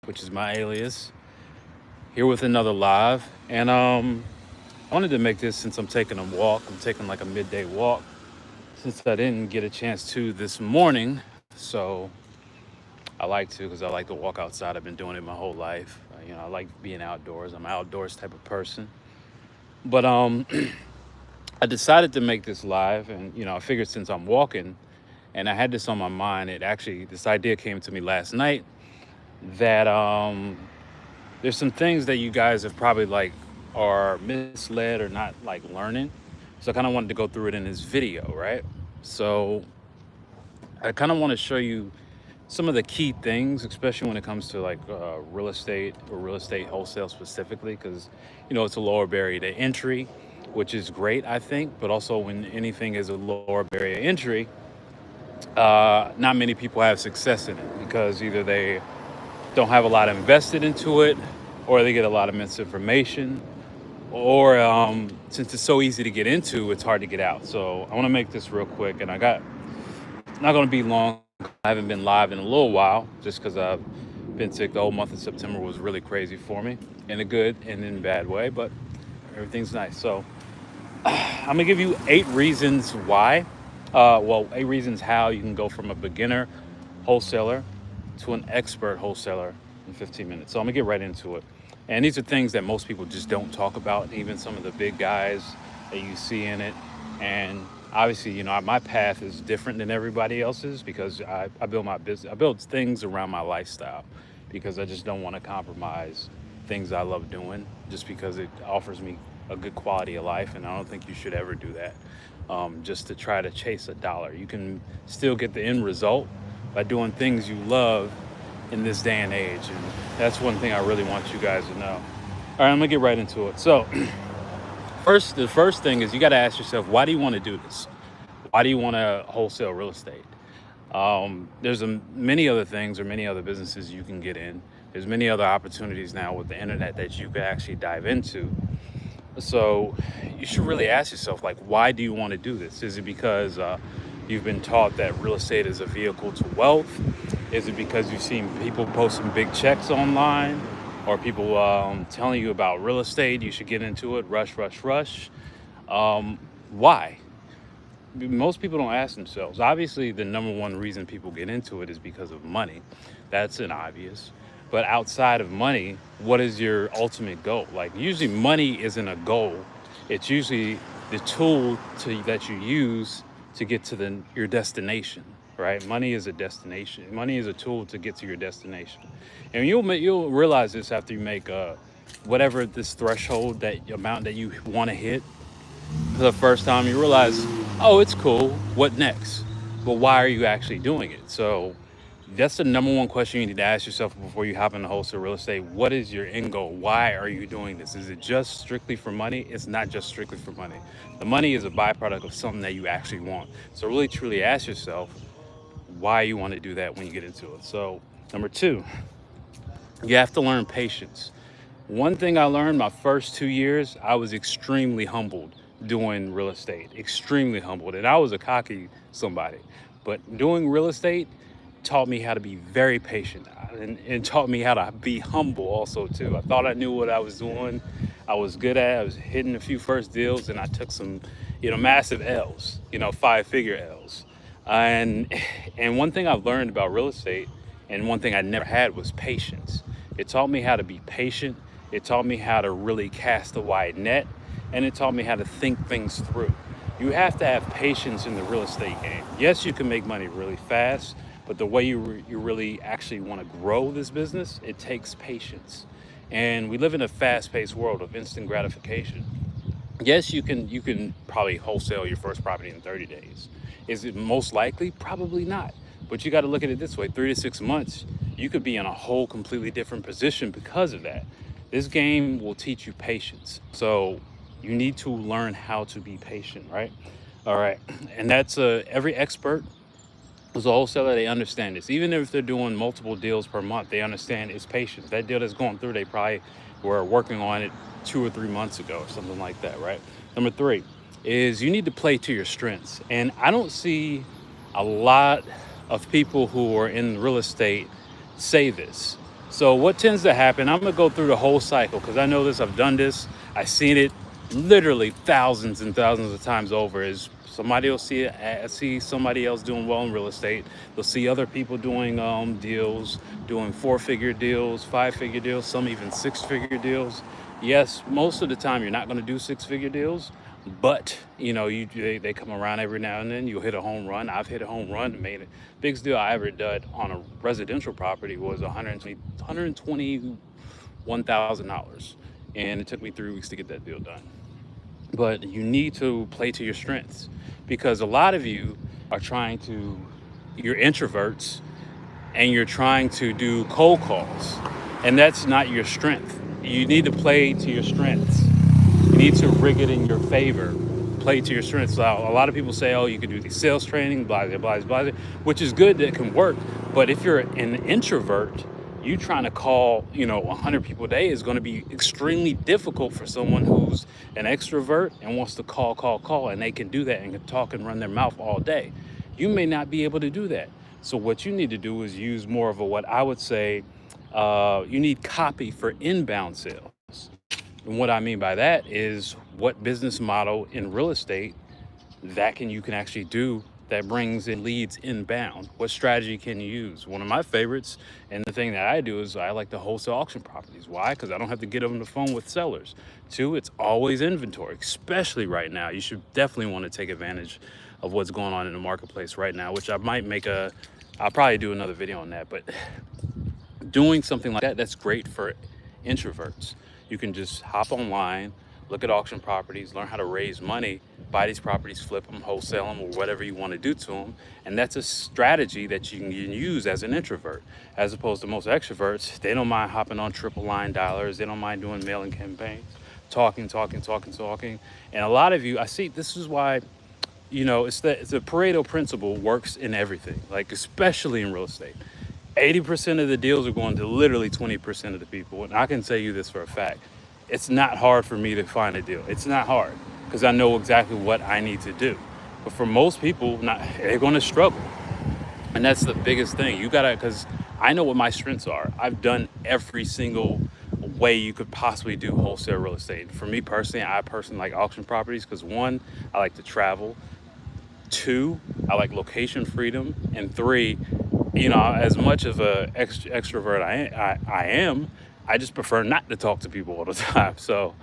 which is my alias, here with another live. And I wanted to make this since I'm taking a walk. I'm taking like a midday walk since I didn't get a chance to this morning. So I like to because I like to walk outside. I've been doing it my whole life. I like being outdoors. I'm an outdoors type of person. But I decided to make this live, and I figured since I'm walking, and I had this on my mind. This idea came to me last night that there's some things that you guys have probably like are misled or not like learning. So I kind of wanted to go through it in this video, right? So I kind of want to show you some of the key things, especially when it comes to like real estate or real estate wholesale specifically, because it's a lower barrier to entry, which is great, I think. But also, when anything is a lower barrier to entry, not many people have success in it because either they don't have a lot invested into it, or they get a lot of misinformation, or since it's so easy to get into, it's hard to get out. So I want to make this real quick, and I got not going to be long. I haven't been live in a little while just because I've been sick. The whole month of September was really crazy for me in a good and in a bad way, but everything's nice. So I'm going to give you 8 reasons why. 8 reasons how you can go from a beginner wholesaler to an expert wholesaler in 15 minutes. So I'm gonna get right into it. And these are things that most people just don't talk about, even some of the big guys that you see in it. And obviously, my path is different than everybody else's because I build my business, I build things around my lifestyle because I just don't want to compromise things I love doing just because it offers me a good quality of life. And I don't think you should ever do that just to try to chase a dollar. You can still get the end result by doing things you love in this day and age. And that's one thing I really want you guys to know. All right, I'm gonna get right into it. So the first thing is you gotta ask yourself, why do you wanna do this? Why do you wanna wholesale real estate? There's many other things or many other businesses you can get in. There's many other opportunities now with the internet that you can actually dive into. So you should really ask yourself, like, why do you want to do this? Is it because you've been taught that real estate is a vehicle to wealth? Is it because you've seen people posting big checks online, or people telling you about real estate? You should get into it. Rush, rush, rush. Why? Most people don't ask themselves. Obviously, the number one reason people get into it is because of money. That's an obvious. But outside of money, what is your ultimate goal? Like, usually money isn't a goal. It's usually the tool that you use to get to your destination, right? Money is a destination. Money is a tool to get to your destination. And you'll realize this after you make whatever this threshold, that amount that you want to hit for the first time. You realize, oh, it's cool. What next? But why are you actually doing it? So that's the number one question you need to ask yourself before you hop into wholesale real estate. What is your end goal? Why are you doing this? Is it just strictly for money? It's not just strictly for money. The money is a byproduct of something that you actually want. So really, truly ask yourself why you want to do that when you get into it. So number 2, you have to learn patience. One thing I learned my first 2 years, I was extremely humbled doing real estate, extremely humbled. And I was a cocky somebody, but doing real estate taught me how to be very patient, and taught me how to be humble also too. I thought I knew what I was doing. I was good at it. I was hitting a few first deals, and I took some, massive L's, 5-figure L's. And one thing I've learned about real estate, and one thing I never had, was patience. It taught me how to be patient. It taught me how to really cast a wide net, and it taught me how to think things through. You have to have patience in the real estate game. Yes, you can make money really fast, but the way you really actually want to grow this business, it takes patience. And we live in a fast-paced world of instant gratification. Yes, you can probably wholesale your first property in 30 days. Is it most likely? Probably not. But you got to look at it this way: 3 to 6 months, you could be in a whole completely different position because of that. This game will teach you patience. So you need to learn how to be patient, right? All right. And that's every expert as a wholesaler, they understand this. Even if they're doing multiple deals per month, they understand it's patience. That deal that's going through, they probably were working on it 2 or 3 months ago or something like that, right? Number 3 is you need to play to your strengths. And I don't see a lot of people who are in real estate say this. So what tends to happen, I'm gonna go through the whole cycle because I know this, I've done this, I've seen it literally thousands and thousands of times over. Is somebody will see somebody else doing well in real estate. They'll see other people doing deals, doing 4-figure deals, 5-figure deals, some even 6-figure deals. Yes, most of the time you're not going to do 6-figure deals, but they come around every now and then. You'll hit a home run. I've hit a home run. Made it. Biggest deal I ever did on a residential property was $121,000, and it took me 3 weeks to get that deal done. But you need to play to your strengths, because a lot of you are you're introverts, and you're trying to do cold calls, and that's not your strength. You need to play to your strengths. You need to rig it in your favor. Play to your strengths. So a lot of people say, oh, you can do the sales training, blah, blah, blah, blah, which is good, that can work. But if you're an introvert, you trying to call, 100 people a day is going to be extremely difficult for someone who's an extrovert and wants to call, and they can do that and can talk and run their mouth all day. You may not be able to do that. So what you need to do is use more of what I would say, you need copy for inbound sales. And what I mean by that is, what business model in real estate you can actually do that brings in leads inbound? What strategy can you use? One of my favorites, and the thing that I do, is I like to wholesale auction properties. Why? Because I don't have to get on the phone with sellers. Two, it's always inventory, especially right now. You should definitely want to take advantage of what's going on in the marketplace right now, which I'll probably do another video on that. But doing something like that, that's great for introverts. You can just hop online, look at auction properties, learn how to raise money, buy these properties, flip them, wholesale them, or whatever you want to do to them. And that's a strategy that you can use as an introvert, as opposed to most extroverts. They don't mind hopping on triple line dollars. They don't mind doing mailing campaigns, talking. And a lot of you, I see, this is why, it's the Pareto principle works in everything, like especially in real estate. 80% of the deals are going to literally 20% of the people. And I can tell you this for a fact. It's not hard for me to find a deal. It's not hard, because I know exactly what I need to do. But for most people, they're going to struggle. And that's the biggest thing. Because I know what my strengths are. I've done every single way you could possibly do wholesale real estate. For me personally, I like auction properties because, one, I like to travel. Two, I like location freedom. And three, as much of a extrovert I am, I just prefer not to talk to people all the time. So,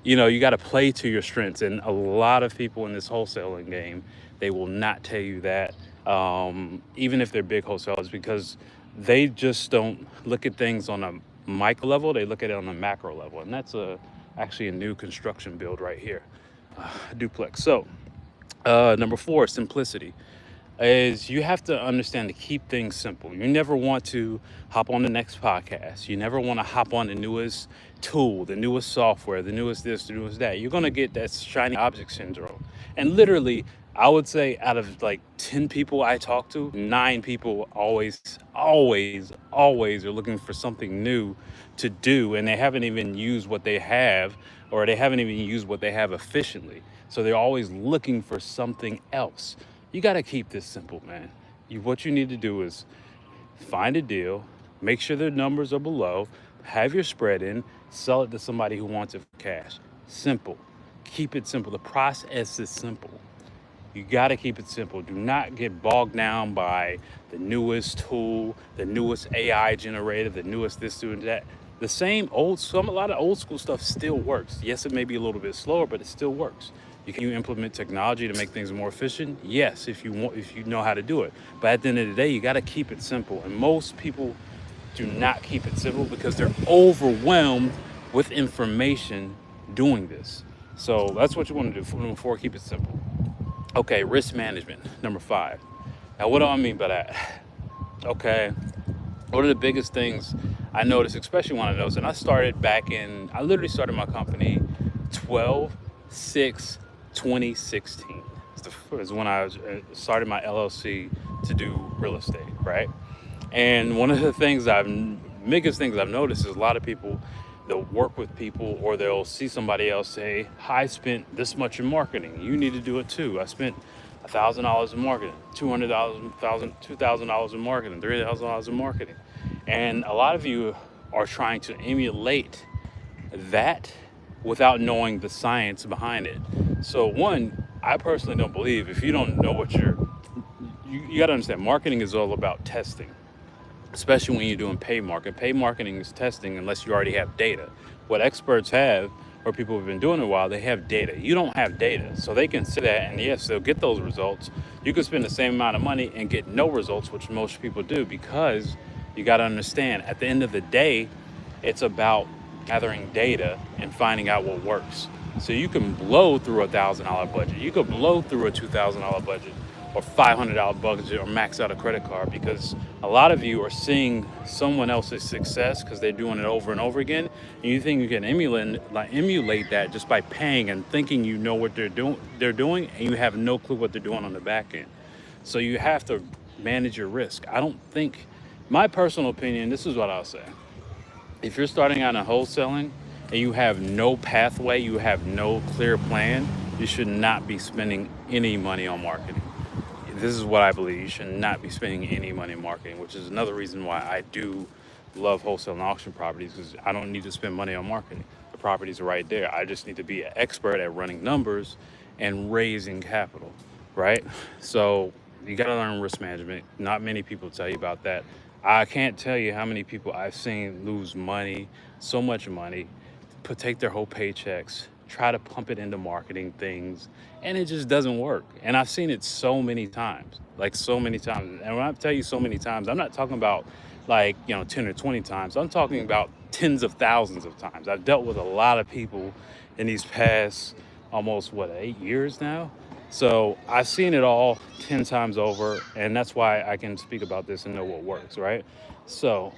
you got to play to your strengths. And a lot of people in this wholesaling game, they will not tell you that, even if they're big wholesalers, because they just don't look at things on a micro level. They look at it on a macro level. And that's actually a new construction build right here, duplex. So number 4, simplicity. Is you have to understand to keep things simple. You never want to hop on the next podcast. You never want to hop on the newest tool, the newest software, the newest this, the newest that. You're going to get that shiny object syndrome. And literally, I would say out of like 10 people I talk to, 9 people always are looking for something new to do. And they haven't even used what they have, or they haven't even used what they have efficiently. So they're always looking for something else. You got to keep this simple, man. What you need to do is find a deal, make sure the numbers are below, have your spread in, sell it to somebody who wants it for cash. Simple. Keep it simple. The process is simple. You got to keep it simple. Do not get bogged down by the newest tool, the newest AI generator, the newest this, doing that. The same a lot of old school stuff still works. Yes, it may be a little bit slower, but it still works. Can you implement technology to make things more efficient? Yes, if you know how to do it. But at the end of the day, you got to keep it simple. And most people do not keep it simple because they're overwhelmed with information doing this. So that's what you want to do. Number 4, keep it simple. Okay, risk management, number 5. Now, what do I mean by that? Okay, one of the biggest things I noticed, especially when I noticed, and I literally started my company 12/6/2016. Is when I started my LLC to do real estate, right? And one of the biggest things I've noticed is a lot of people, they'll work with people, or they'll see somebody else say, I spent this much in marketing. You need to do it too. I spent $1,000 in marketing, $200,000 in marketing, $3,000 in marketing. And a lot of you are trying to emulate that without knowing the science behind it. So one, I personally don't believe if you don't know what you got to understand marketing is all about testing, especially when you're doing paid marketing. Paid marketing is testing unless you already have data. What experts have, or people who've been doing it a while, they have data. You don't have data. So they can say that, and yes, they'll get those results. You can spend the same amount of money and get no results, which most people do, because you got to understand, at the end of the day, it's about gathering data and finding out what works. So you can blow through $1,000 budget. You could blow through a $2,000 budget or $500 budget or max out a credit card, because a lot of you are seeing someone else's success because they're doing it over and over again, and you think you can emulate that just by paying and thinking you know what they're doing, and you have no clue what they're doing on the back end. So you have to manage your risk. I don't think, my personal opinion, this is what I'll say. If you're starting out in wholesaling and you have no pathway, you have no clear plan, you should not be spending any money on marketing. This is what I believe. You should not be spending any money in marketing, which is another reason why I do love wholesale and auction properties, because I don't need to spend money on marketing. The properties are right there. I just need to be an expert at running numbers and raising capital, right? So you got to learn risk management. Not many people tell you about that. I can't tell you how many people I've seen lose money, so much money, take their whole paychecks, try to pump it into marketing things, and it just doesn't work. And I've seen it so many times, like so many times. And when I tell you so many times, I'm not talking about 10 or 20 times. I'm talking about tens of thousands of times. I've dealt with a lot of people in these past almost 8 years now. So I've seen it all 10 times over, and that's why I can speak about this and know what works, right? So,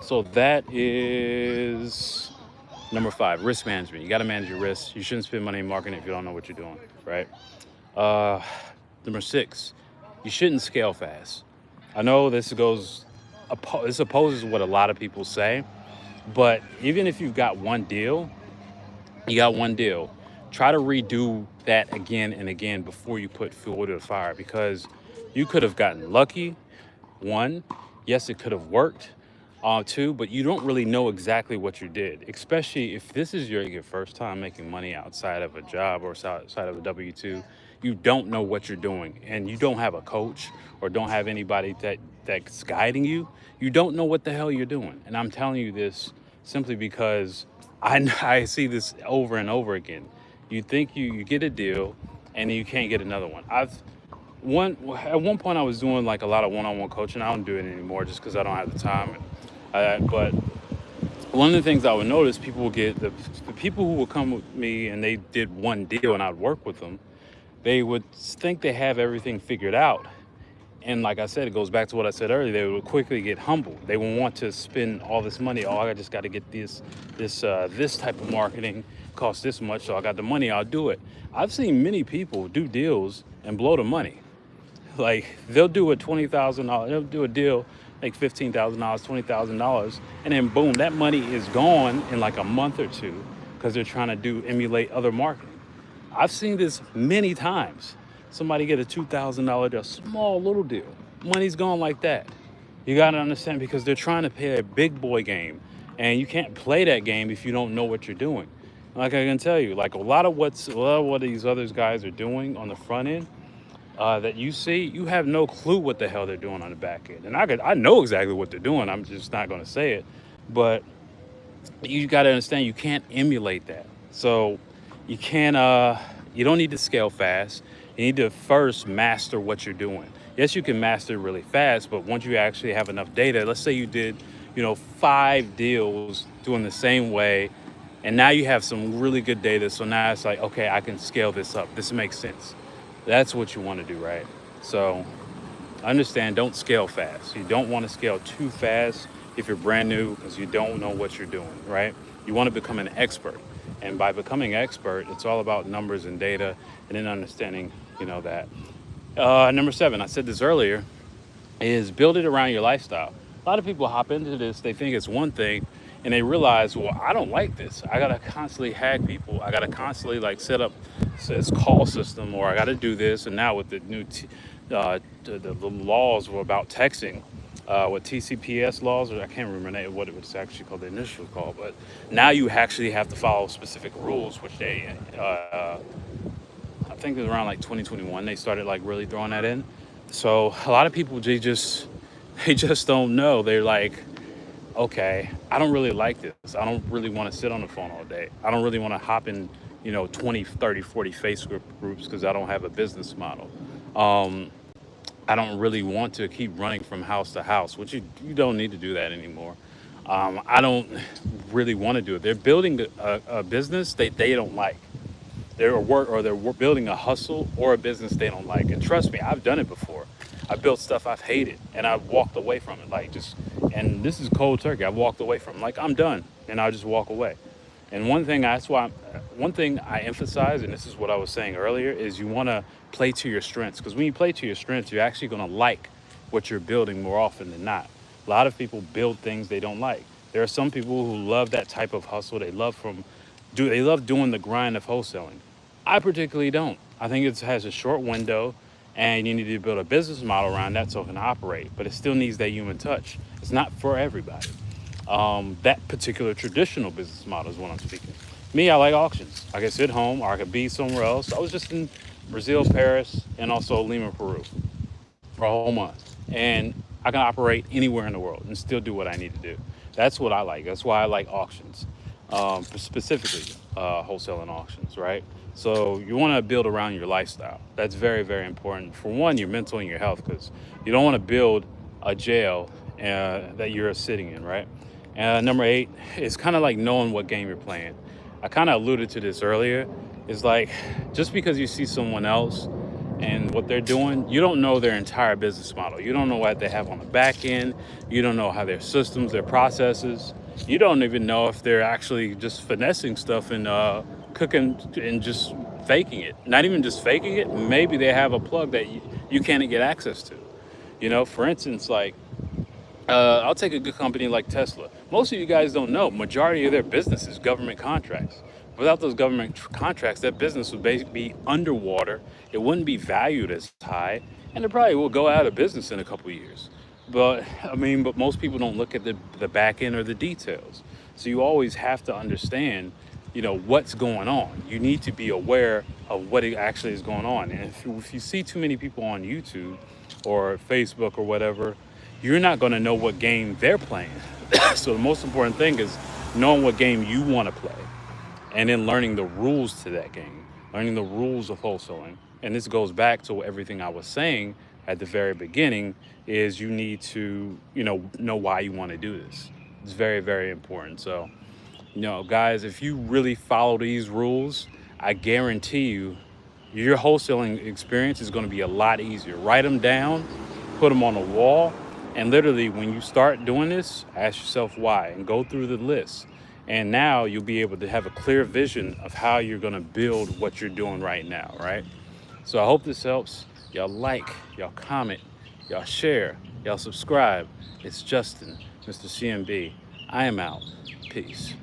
so that is number 5, risk management. You got to manage your risks. You shouldn't spend money in marketing if you don't know what you're doing, right? Number 6, you shouldn't scale fast. I know this opposes what a lot of people say, but even if you've got one deal, try to redo that again and again before you put fuel to the fire, because you could have gotten lucky. 1, yes, it could have worked. 2, but you don't really know exactly what you did, especially if this is your first time making money outside of a job or outside of a W-2. You don't know what you're doing, and you don't have a coach or don't have anybody that's guiding you. You don't know what the hell you're doing. And I'm telling you this simply because I see this over and over again. You think you get a deal and you can't get another one. At one point I was doing like a lot of one-on-one coaching. I don't do it anymore just because I don't have the time. But one of the things I would notice, people will get the people who would come with me and they did one deal and I'd work with them. They would think they have everything figured out. And like I said, it goes back to what I said earlier. They would quickly get humbled. They would want to spend all this money. Oh, I just got to get this type of marketing, costs this much, so I got the money, I'll do it. I've seen many people do deals and blow the money. Like they'll do they'll do a deal, make $15,000, $20,000, and then boom, that money is gone in like a month or two because they're trying to emulate other marketing. I've seen this many times. Somebody get a $2,000 deal, small little deal. Money's gone like that. You got to understand, because they're trying to play a big boy game, and you can't play that game if you don't know what you're doing. Like I can tell you, like a lot of what these other guys are doing on the front end that you see, you have no clue what the hell they're doing on the back end. And I know exactly what they're doing. I'm just not going to say it, but you got to understand you can't emulate that. So you can't. You don't need to scale fast. You need to first master what you're doing. Yes, you can master it really fast, but once you actually have enough data, let's say you did, 5 deals doing the same way, and now you have some really good data. So now it's like, okay, I can scale this up. This makes sense. That's what you want to do, right? So understand, don't scale fast. You don't want to scale too fast if you're brand new, because you don't know what you're doing, right? You want to become an expert. And by becoming expert, it's all about numbers and data, and then understanding, that. Number 7, I said this earlier, is build it around your lifestyle. A lot of people hop into this, they think it's one thing, and they realize, well, I don't like this. I got to constantly hack people. I got to constantly set up this call system, or I got to do this. And now with the new the laws about texting, with TCPS laws, or I can't remember what it was actually called, the initial call, but now you actually have to follow specific rules, which they, I think it was around like 2021, they started like really throwing that in. So a lot of people, they just don't know. They're like, okay, I don't really like this. I don't really want to sit on the phone all day. I don't really want to hop in, 20, 30, 40 Facebook groups because I don't have a business model. Um, I don't really want to keep running from house to house, which you don't need to do that anymore. I don't really want to do it. They're building a business they don't like. They're building a hustle or a business they don't like. And trust me, I've done it before. I built stuff I've hated and I've walked away from it. And this is cold turkey. I've walked away from it. Like, I'm done, and I'll just walk away. And one thing I emphasize, and this is what I was saying earlier, is you want to play to your strengths. Because when you play to your strengths, you're actually going to like what you're building more often than not. A lot of people build things they don't like. There are some people who love that type of hustle. They love doing the grind of wholesaling. I particularly don't. I think it has a short window, and you need to build a business model around that so it can operate. But it still needs that human touch. It's not for everybody. That particular traditional business model is what I'm speaking. Me, I like auctions. I can sit home or I could be somewhere else. I was just in Brazil, Paris, and also Lima, Peru for a whole month. And I can operate anywhere in the world and still do what I need to do. That's what I like. That's why I like auctions, specifically wholesaling auctions, right? So you want to build around your lifestyle. That's very, very important. For one, your mental and your health, because you don't want to build a jail that you're sitting in, right? Number 8 is kind of like knowing what game you're playing. I kind of alluded to this earlier. It's like, just because you see someone else and what they're doing, you don't know their entire business model. You don't know what they have on the back end. You don't know how their systems, their processes. You don't even know if they're actually just finessing stuff and cooking and just faking it. Not even just faking it. Maybe they have a plug that you can't get access to. For instance, like, I'll take a good company like Tesla. Most of you guys don't know, majority of their business is government contracts. Without those government contracts, that business would basically be underwater. It wouldn't be valued as high, and it probably will go out of business in a couple of years. But most people don't look at the back end or the details. So you always have to understand, what's going on. You need to be aware of what actually is going on. And if you see too many people on YouTube or Facebook or whatever, you're not going to know what game they're playing. So the most important thing is knowing what game you want to play and then learning the rules to that game, learning the rules of wholesaling. And this goes back to everything I was saying at the very beginning, is you need to, know why you want to do this. It's very, very important. So, guys, if you really follow these rules, I guarantee you your wholesaling experience is going to be a lot easier. Write them down, put them on a wall. And literally, when you start doing this, ask yourself why and go through the list. And now you'll be able to have a clear vision of how you're going to build what you're doing right now, right? So I hope this helps. Y'all like, y'all comment, y'all share, y'all subscribe. It's Justin, Mr. CMB. I am out. Peace.